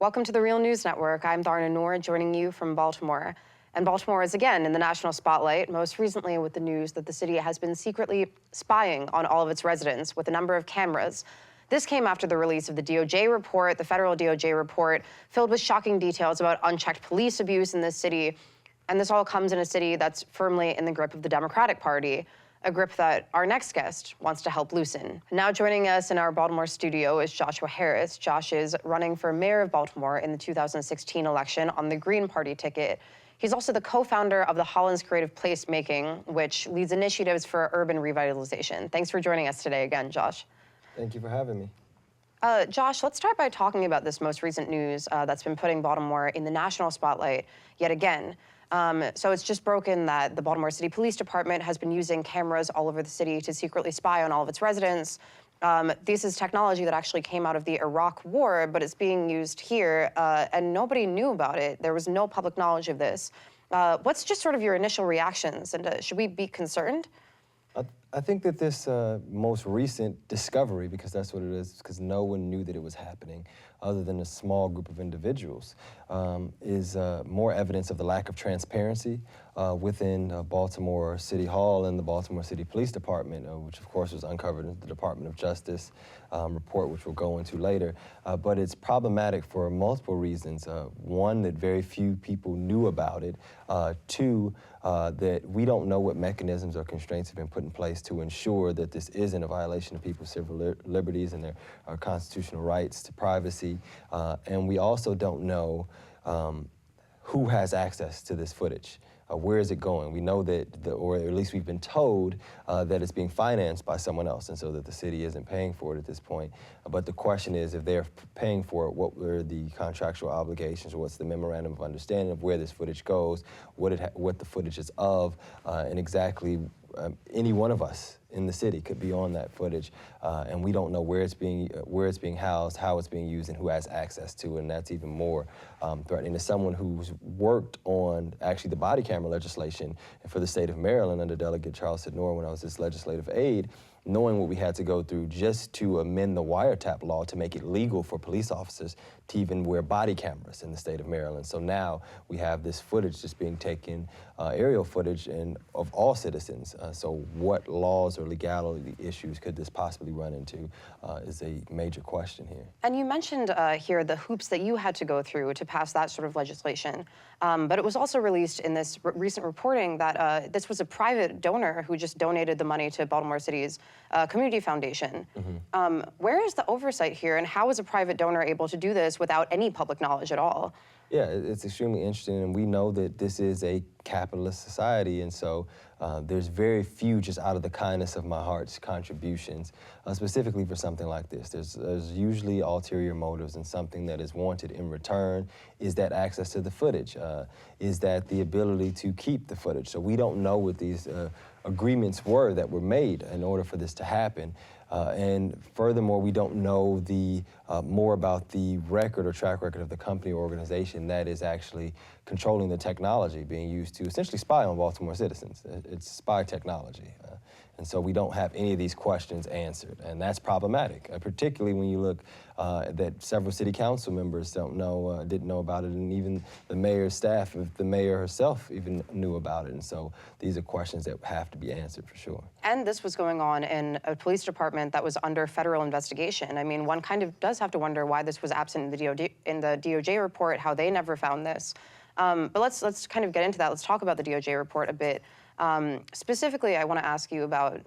Welcome to the Real News Network. I'm Darna Noor, joining you from Baltimore. And Baltimore is again in the national spotlight, most recently with the news that the city has been secretly spying on all of its residents with a number of cameras. This came after the release of the DOJ report, the federal DOJ report, filled with shocking details about unchecked police abuse in this city. And this all comes in a city that's firmly in the grip of the Democratic Party, a grip that our next guest wants to help loosen. Now joining us in our Baltimore studio is Joshua Harris. Josh is running for mayor of Baltimore in the 2016 election on the Green Party ticket. He's also the co-founder of the Holland's Creative Placemaking, which leads initiatives for urban revitalization. Thanks for joining us today again, Josh. Thank you for having me. Josh, let's start by talking about this most recent news that's been putting Baltimore in the national spotlight yet again. So it's just broken that the Baltimore City Police Department has been using cameras all over the city to secretly spy on all of its residents. This is technology that actually came out of the Iraq War, but it's being used here, and nobody knew about it. There was no public knowledge of this. What's just sort of your initial reactions, and should we be concerned? I think that this most recent discovery, because that's what it is, because no one knew that it was happening other than a small group of individuals, is more evidence of the lack of transparency within Baltimore City Hall and the Baltimore City Police Department, which of course was uncovered in the Department of Justice report, which we'll go into later. But it's problematic for multiple reasons. One, that very few people knew about it. Two, that we don't know what mechanisms or constraints have been put in place to ensure that this isn't a violation of people's civil liberties and their constitutional rights to privacy. And we also don't know who has access to this footage. Where is it going? We know that, or at least we've been told that it's being financed by someone else, and so that the city isn't paying for it at this point. But the question is, if they're paying for it, what were the contractual obligations, or what's the memorandum of understanding of where this footage goes, what the footage is of, and exactly any one of us in the city could be on that footage, and we don't know where it's being housed, how it's being used, and who has access to it, and that's even more threatening. As someone who's worked on actually the body camera legislation for the state of Maryland under Delegate Charles Sidnor when I was his legislative aide, knowing what we had to go through just to amend the wiretap law to make it legal for police officers to even wear body cameras in the state of Maryland. So now we have this footage just being taken, aerial footage of all citizens. So what laws or legality issues could this possibly run into is a major question here. And you mentioned here the hoops that you had to go through to pass that sort of legislation. But it was also released in this recent reporting that this was a private donor who just donated the money to Baltimore City's community foundation. Mm-hmm. Where is the oversight here, and how is a private donor able to do this without any public knowledge at all? Yeah, it's extremely interesting, and we know that this is a capitalist society, and so there's very few, just out of the kindness of my heart's contributions, specifically for something like this. There's usually ulterior motives, and something that is wanted in return is that access to the footage, is that the ability to keep the footage. So we don't know what these agreements were that were made in order for this to happen. And furthermore, we don't know more about the record or track record of the company or organization that is actually controlling the technology being used to essentially spy on Baltimore citizens. It's spy technology. And so we don't have any of these questions answered, and that's problematic, particularly when you look that several city council members didn't know about it, and even the mayor's staff, if the mayor herself even knew about it. And so these are questions that have to be answered for sure. And this was going on in a police department that was under federal investigation. I mean, one kind of does have to wonder why this was absent in the DOJ report, how they never found this. But let's kind of get into that. Let's talk about the DOJ report a bit. Specifically, I want to ask you about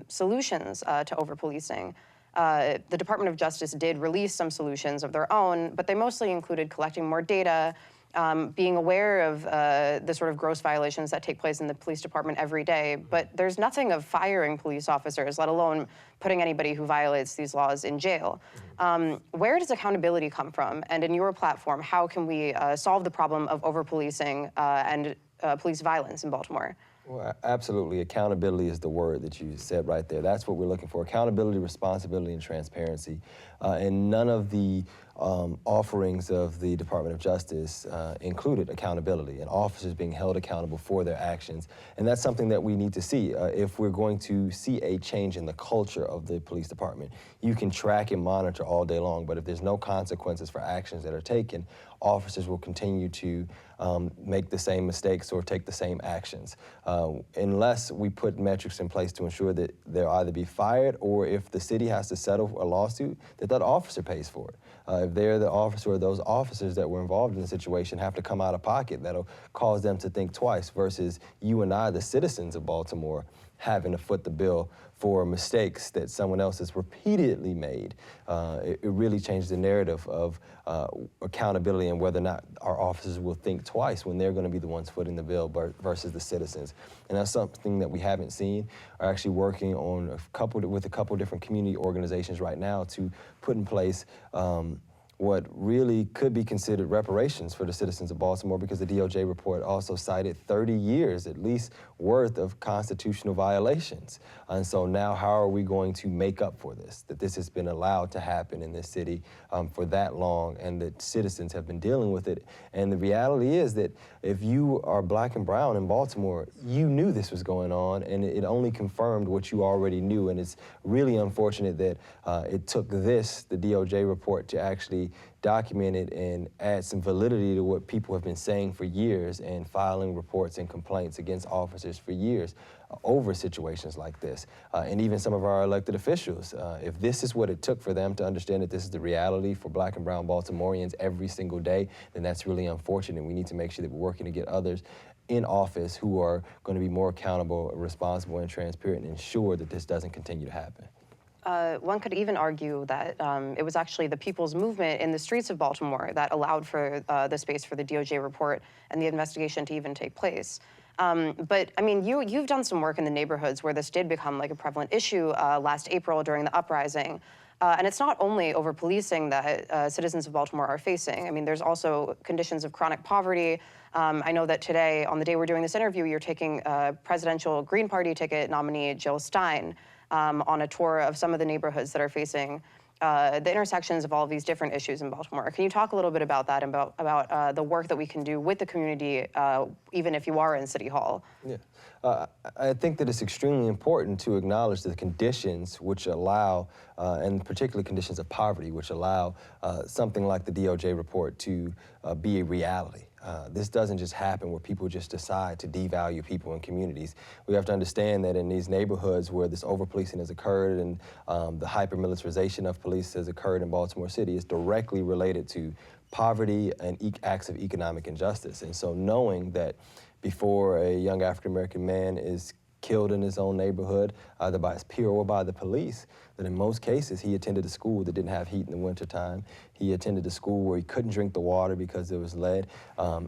solutions to over-policing. The Department of Justice did release some solutions of their own, but they mostly included collecting more data, being aware of the sort of gross violations that take place in the police department every day. But there's nothing of firing police officers, let alone putting anybody who violates these laws in jail. Where does accountability come from? And in your platform, how can we solve the problem of over-policing and police violence in Baltimore? Well, absolutely. Accountability is the word that you said right there. That's what we're looking for. Accountability, responsibility, and transparency. And none of the offerings of the Department of Justice included accountability and officers being held accountable for their actions. And that's something that we need to see if we're going to see a change in the culture of the police department. You can track and monitor all day long, but if there's no consequences for actions that are taken, officers will continue to make the same mistakes or take the same actions. Unless we put metrics in place to ensure that they'll either be fired, or if the city has to settle a lawsuit, that officer pays for it. If they're the officer or those officers that were involved in the situation have to come out of pocket, that'll cause them to think twice, versus you and I, the citizens of Baltimore, having to foot the bill for mistakes that someone else has repeatedly made. It really changes the narrative of accountability and whether or not our officers will think twice when they're going to be the ones footing the bill versus the citizens. And that's something that we haven't seen. We're actually working on with a couple different community organizations right now to put in place what really could be considered reparations for the citizens of Baltimore, because the DOJ report also cited 30 years at least worth of constitutional violations. And so now how are we going to make up for this, that this has been allowed to happen in this city for that long, and that citizens have been dealing with it. And the reality is that if you are black and brown in Baltimore, you knew this was going on, and it only confirmed what you already knew. And it's really unfortunate that it took the DOJ report, to actually document it and add some validity to what people have been saying for years, and filing reports and complaints against officers for years over situations like this. And even some of our elected officials, if this is what it took for them to understand that this is the reality for black and brown Baltimoreans every single day, then that's really unfortunate. We need to make sure that we're working to get others in office who are going to be more accountable, responsible, and transparent, and ensure that this doesn't continue to happen. One could even argue that it was actually the people's movement in the streets of Baltimore that allowed for the space for the DOJ report and the investigation to even take place. But I mean, you've done some work in the neighborhoods where this did become like a prevalent issue last April during the uprising. And it's not only over-policing that citizens of Baltimore are facing. I mean, there's also conditions of chronic poverty. I know that today, on the day we're doing this interview, you're taking presidential Green Party ticket nominee Jill Stein on a tour of some of the neighborhoods that are facing the intersections of all of these different issues in Baltimore. Can you talk a little bit about that, and about the work that we can do with the community, even if you are in City Hall? Yeah. I think that it's extremely important to acknowledge the conditions which allow, and particularly conditions of poverty, which allow something like the DOJ report to be a reality. This doesn't just happen where people just decide to devalue people in communities. We have to understand that in these neighborhoods where this over-policing has occurred, and the hyper-militarization of police has occurred in Baltimore City, is directly related to poverty and acts of economic injustice. And so knowing that before a young African-American man is killed in his own neighborhood, either by his peer or by the police, that in most cases he attended a school that didn't have heat in the wintertime. He attended a school where he couldn't drink the water because there was lead.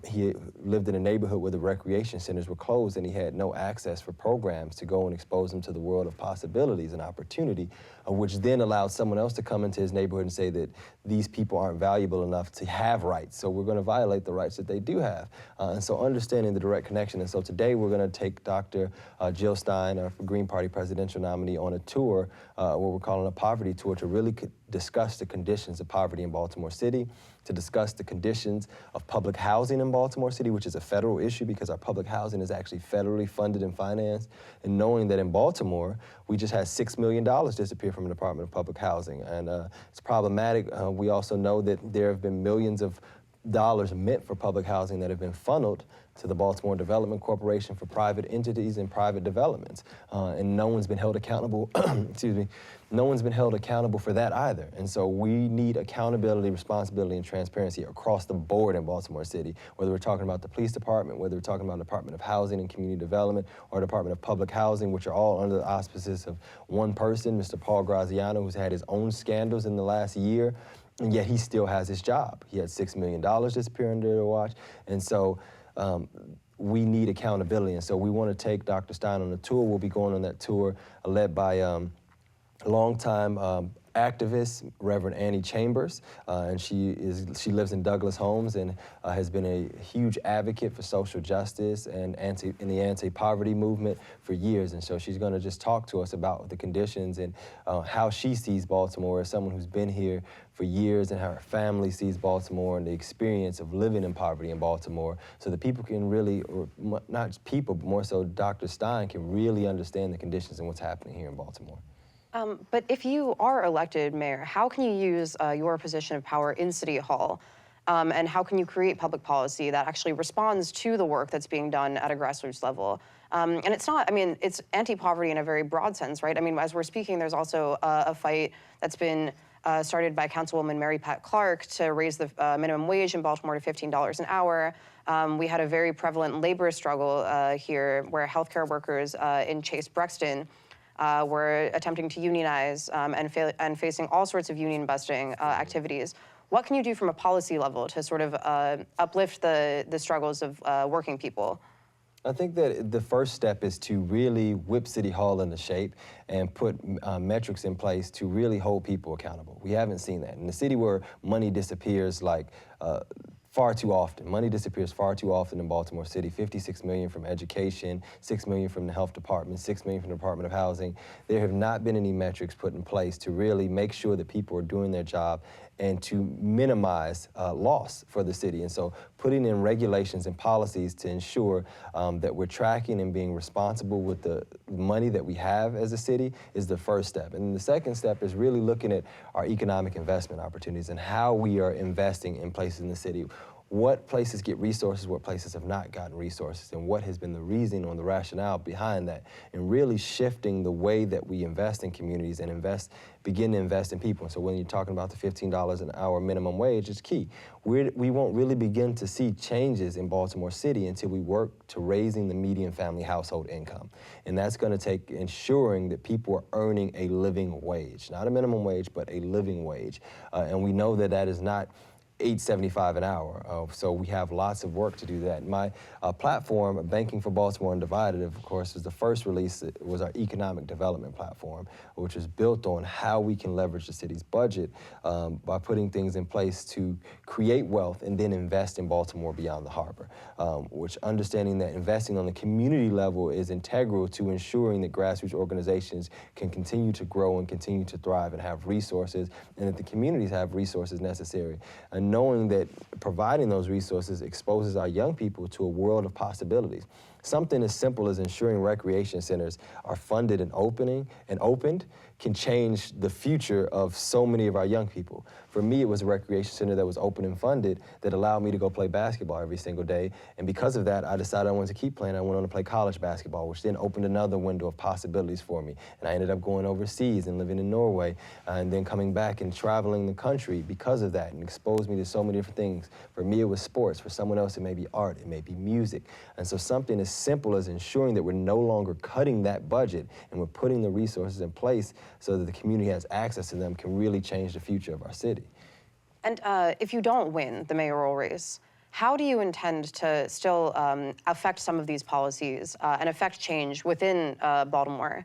He lived in a neighborhood where the recreation centers were closed, and he had no access for programs to go and expose him to the world of possibilities and opportunity, which then allowed someone else to come into his neighborhood and say that these people aren't valuable enough to have rights, so we're going to violate the rights that they do have. And so understanding the direct connection. And so today we're going to take Dr. Jill Stein, our Green Party presidential nominee, on a tour, what we're calling a poverty tour, to really discuss the conditions of poverty in Baltimore City, to discuss the conditions of public housing in Baltimore City, which is a federal issue because our public housing is actually federally funded and financed. And knowing that in Baltimore, we just had $6 million disappear from the Department of Public Housing. And it's problematic. We also know that there have been millions of dollars meant for public housing that have been funneled to the Baltimore Development Corporation for private entities and private developments. And no one's been held accountable, excuse me, no one's been held accountable for that either. And so we need accountability, responsibility, and transparency across the board in Baltimore City, whether we're talking about the police department, whether we're talking about the Department of Housing and Community Development, or Department of Public Housing, which are all under the auspices of one person, Mr. Paul Graziano, who's had his own scandals in the last year, and yet he still has his job. He had $6 million disappear under their watch. And so we need accountability. And so we want to take Dr. Stein on a tour. We'll be going on that tour led by longtime activist, Reverend Annie Chambers, and she lives in Douglas Homes and has been a huge advocate for social justice and in the anti-poverty movement for years. And so she's going to just talk to us about the conditions and how she sees Baltimore as someone who's been here for years, and how her family sees Baltimore and the experience of living in poverty in Baltimore, so that people can really, or not people, but more so Dr. Stein can really understand the conditions and what's happening here in Baltimore. But if you are elected mayor, how can you use your position of power in City Hall? And how can you create public policy that actually responds to the work that's being done at a grassroots level? And it's not, I mean, it's anti-poverty in a very broad sense, right? I mean, as we're speaking, there's also a fight that's been started by Councilwoman Mary Pat Clark to raise the minimum wage in Baltimore to $15 an hour. We had a very prevalent labor struggle here where healthcare workers in Chase Brexton were attempting to unionize and facing all sorts of union busting activities. What can you do from a policy level to sort of uplift the struggles of working people? I think that the first step is to really whip City Hall into shape and put metrics in place to really hold people accountable. We haven't seen that. In a city where money disappears like far too often. Money disappears far too often in Baltimore City. 56 million from education, 6 million from the health department, 6 million from the Department of Housing. There have not been any metrics put in place to really make sure that people are doing their job and to minimize loss for the city. And so putting in regulations and policies to ensure that we're tracking and being responsible with the money that we have as a city is the first step. And the second step is really looking at our economic investment opportunities and how we are investing in places in the city. What places get resources, what places have not gotten resources, and what has been the reason or the rationale behind that, and really shifting the way that we invest in communities and begin to invest in people. And so when you're talking about the $15 an hour minimum wage, it's key. We won't really begin to see changes in Baltimore City until we work to raising the median family household income. And that's going to take ensuring that people are earning a living wage, not a minimum wage, but a living wage. And we know that that is not $8.75 an hour. So we have lots of work to do that. My platform, Banking for Baltimore Undivided, of course, was the first release. It was our economic development platform, which was built on how we can leverage the city's budget by putting things in place to create wealth and then invest in Baltimore beyond the harbor, which understanding that investing on the community level is integral to ensuring that grassroots organizations can continue to grow and continue to thrive and have resources, and that the communities have resources necessary. And knowing that providing those resources exposes our young people to a world of possibilities. Something as simple as ensuring recreation centers are funded and opened can change the future of so many of our young people. For me, it was a recreation center that was open and funded that allowed me to go play basketball every single day. And because of that, I decided I wanted to keep playing. I went on to play college basketball, which then opened another window of possibilities for me. And I ended up going overseas and living in Norway, and then coming back and traveling the country because of that, and exposed me to so many different things. For me, it was sports. For someone else, it may be art, it may be music. And so something as simple as ensuring that we're no longer cutting that budget and we're putting the resources in place so that the community has access to them can really change the future of our city. And if you don't win the mayoral race, how do you intend to still affect some of these policies and affect change within Baltimore?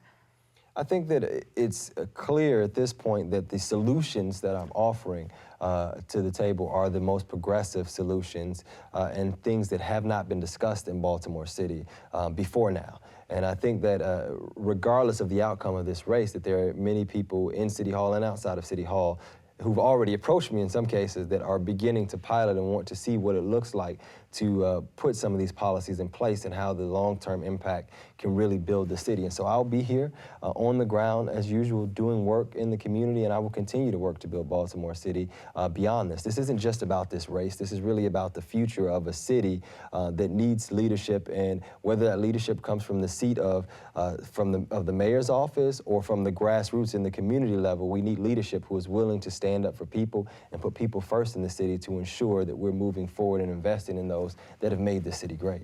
I think that it's clear at this point that the solutions that I'm offering to the table are the most progressive solutions and things that have not been discussed in Baltimore City before now. And I think that regardless of the outcome of this race, that there are many people in City Hall and outside of City Hall who've already approached me in some cases that are beginning to pilot and want to see what it looks like to put some of these policies in place and how the long-term impact can really build the city. And so I'll be here on the ground as usual doing work in the community, and I will continue to work to build Baltimore City beyond this. This isn't just about this race. This is really about the future of a city that needs leadership, and whether that leadership comes from the seat of the mayor's office or from the grassroots in the community level, we need leadership who is willing to stand up for people and put people first in the city to ensure that we're moving forward and investing in those that have made the city great.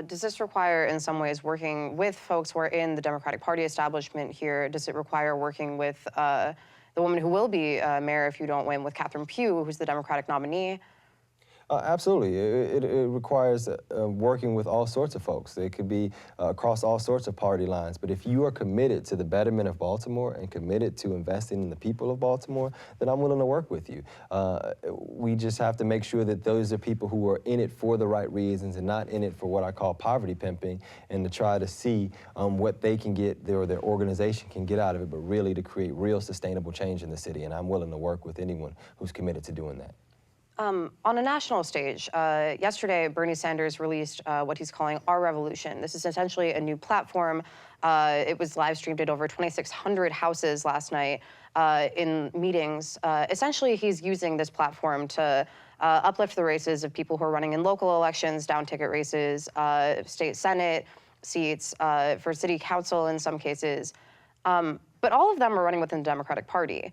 Does this require, in some ways, working with folks who are in the Democratic Party establishment here? Does it require working with the woman who will be mayor if you don't win, with Catherine Pugh, who's the Democratic nominee? Absolutely. It requires working with all sorts of folks. It could be across all sorts of party lines. But if you are committed to the betterment of Baltimore and committed to investing in the people of Baltimore, then I'm willing to work with you. We just have to make sure that those are people who are in it for the right reasons and not in it for what I call poverty pimping, and to try to see what they can get, or their organization can get out of it, but really to create real sustainable change in the city. And I'm willing to work with anyone who's committed to doing that. On a national stage, yesterday Bernie Sanders released what he's calling Our Revolution. This is essentially a new platform. It was live streamed at over 2,600 houses last night in meetings. Essentially, he's using this platform to uplift the races of people who are running in local elections, down-ticket races, state Senate seats, for city council in some cases. But all of them are running within the Democratic Party.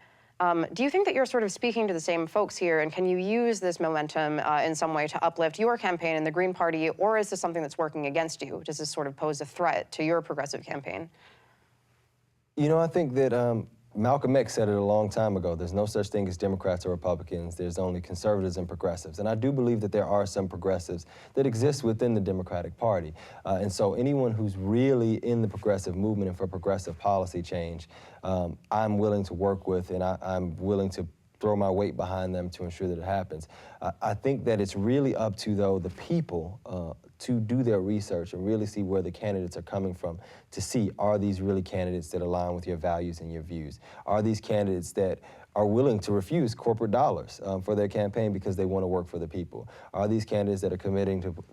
Do you think that you're sort of speaking to the same folks here, and can you use this momentum in some way to uplift your campaign in the Green Party, or is this something that's working against you? Does this sort of pose a threat to your progressive campaign? You know, I think that Malcolm X said it a long time ago. There's no such thing as Democrats or Republicans. There's only conservatives and progressives. And I do believe that there are some progressives that exist within the Democratic Party. And so anyone who's really in the progressive movement and for progressive policy change, I'm willing to work with, and I'm willing to throw my weight behind them to ensure that it happens. I think that it's really up to, though, the people to do their research and really see where the candidates are coming from, to see, are these really candidates that align with your values and your views? Are these candidates that are willing to refuse corporate dollars for their campaign because they want to work for the people? Are these candidates that are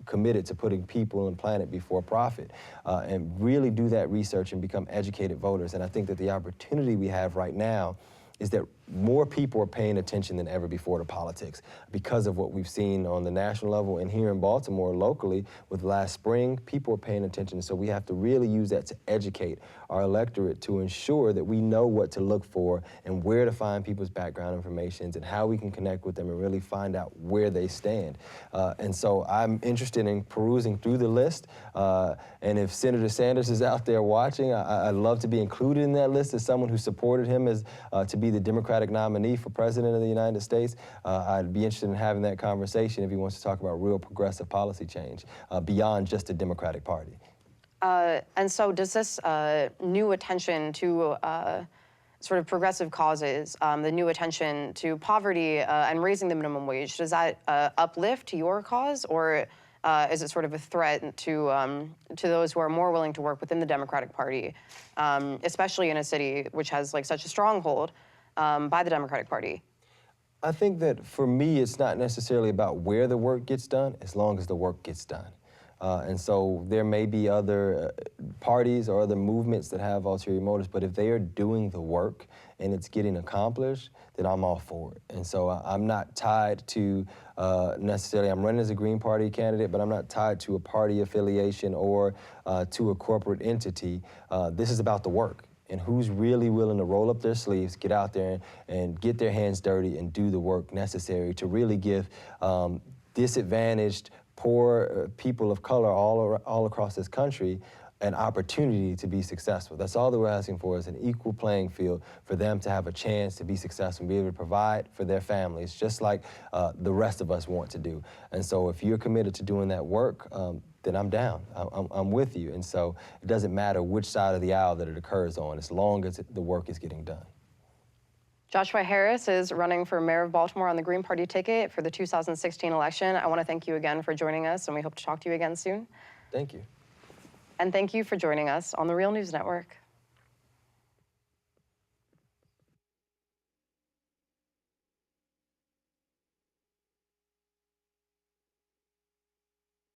committed to putting people and planet before profit? And really do that research and become educated voters. And I think that the opportunity we have right now is that more people are paying attention than ever before to politics because of what we've seen on the national level, and here in Baltimore locally with last spring. People are paying attention, so we have to really use that to educate our electorate, to ensure that we know what to look for and where to find people's background information and how we can connect with them and really find out where they stand. And so I'm interested in perusing through the list, and if Senator Sanders is out there watching, I'd love to be included in that list as someone who supported him as to be the Democratic nominee for President of the United States. I'd be interested in having that conversation if he wants to talk about real progressive policy change beyond just the Democratic Party. And so does this new attention to sort of progressive causes, the new attention to poverty and raising the minimum wage, does that uplift your cause, or is it sort of a threat to those who are more willing to work within the Democratic Party, especially in a city which has like such a stronghold by the Democratic Party? I think that for me, it's not necessarily about where the work gets done, as long as the work gets done. And so there may be other parties or other movements that have ulterior motives, but if they are doing the work and it's getting accomplished, then I'm all for it. And so I'm not tied to necessarily, I'm running as a Green Party candidate, but I'm not tied to a party affiliation or to a corporate entity. This is about the work, and who's really willing to roll up their sleeves, get out there and get their hands dirty and do the work necessary to really give disadvantaged, poor people of color all across this country an opportunity to be successful. That's all that we're asking for, is an equal playing field for them to have a chance to be successful and be able to provide for their families, just like the rest of us want to do. And so if you're committed to doing that work, then I'm down. I'm with you. And so it doesn't matter which side of the aisle that it occurs on, as long as the work is getting done. Joshua Harris is running for mayor of Baltimore on the Green Party ticket for the 2016 election. I want to thank you again for joining us, and we hope to talk to you again soon. Thank you. And thank you for joining us on the Real News Network.